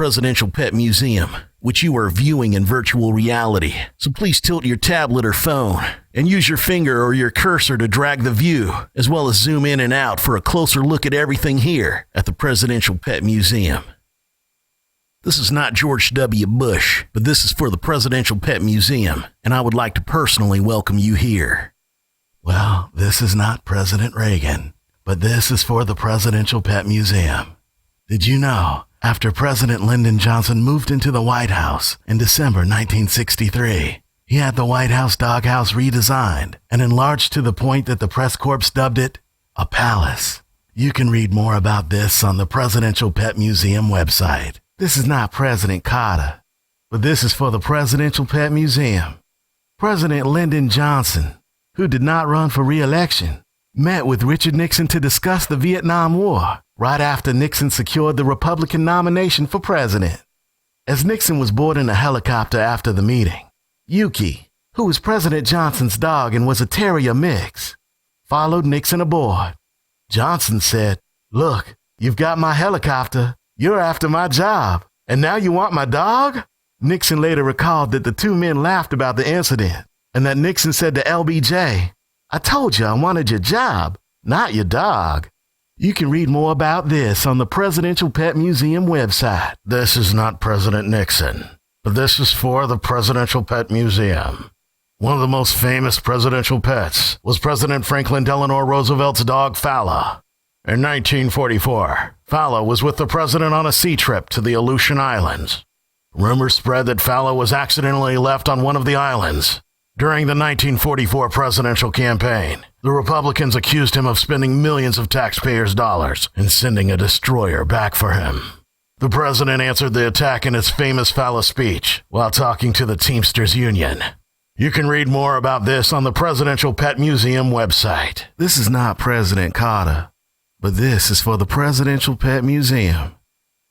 Presidential Pet Museum, which you are viewing in virtual reality. So please tilt your tablet or phone and use your finger or your cursor to drag the view, as well as zoom in and out for a closer look at everything here at the Presidential Pet Museum. This is not George W. Bush, but this is for the Presidential Pet Museum, and I would like to personally welcome you here. Well, this is not President Reagan, but this is for the Presidential Pet Museum. Did you know, after President Lyndon Johnson moved into the White House in December 1963, he had the White House doghouse redesigned and enlarged to the point that the press corps dubbed it a palace. You can read more about this on the Presidential Pet Museum website. This is not President Carter, but this is for the Presidential Pet Museum. President Lyndon Johnson, who did not run for re-election, met with Richard Nixon to discuss the Vietnam War right after Nixon secured the Republican nomination for president. As Nixon was boarding a helicopter after the meeting, Yuki, who was President Johnson's dog and was a terrier mix, followed Nixon aboard. Johnson said, "Look, you've got my helicopter. You're after my job, and now you want my dog?" Nixon later recalled that the two men laughed about the incident, and that Nixon said to LBJ, "I told you I wanted your job, not your dog." You can read more about this on the Presidential Pet Museum website. This is not President Nixon, but this is for the Presidential Pet Museum. One of the most famous presidential pets was President Franklin Delano Roosevelt's dog Fala. In 1944, Fala was with the president on a sea trip to the Aleutian Islands. Rumors spread that Fala was accidentally left on one of the islands. During the 1944 presidential campaign, the Republicans accused him of spending millions of taxpayers' dollars and sending a destroyer back for him. The president answered the attack in his famous Fala speech while talking to the Teamsters Union. You can read more about this on the Presidential Pet Museum website. This is not President Carter, but this is for the Presidential Pet Museum.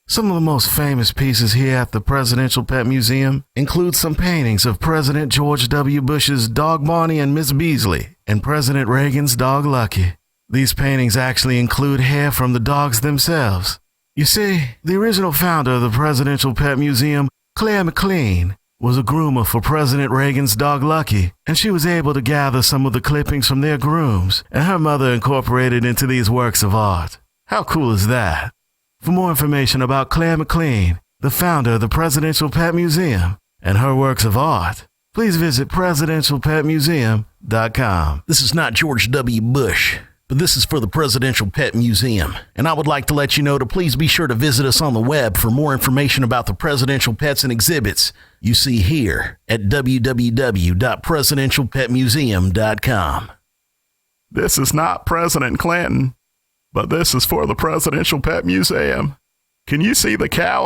Some of the most famous pieces here at the Presidential Pet Museum include some paintings of President George W. Bush's dog Barney and Miss Beasley, and President Reagan's dog Lucky. These paintings actually include hair from the dogs themselves. You see, the original founder of the Presidential Pet Museum, Claire McLean, was a groomer for President Reagan's dog Lucky, and she was able to gather some of the clippings from their grooms, and her mother incorporated into these works of art. How cool is that? For more information about Claire McLean, the founder of the Presidential Pet Museum, and her works of art, please visit presidentialpetmuseum.com. This is not George W. Bush, but this is for the Presidential Pet Museum, and I would like to let you know to please be sure to visit us on the web for more information about the presidential pets and exhibits you see here at www.presidentialpetmuseum.com. This is not President Clinton, but this is for the Presidential Pet Museum. Can you see the cow?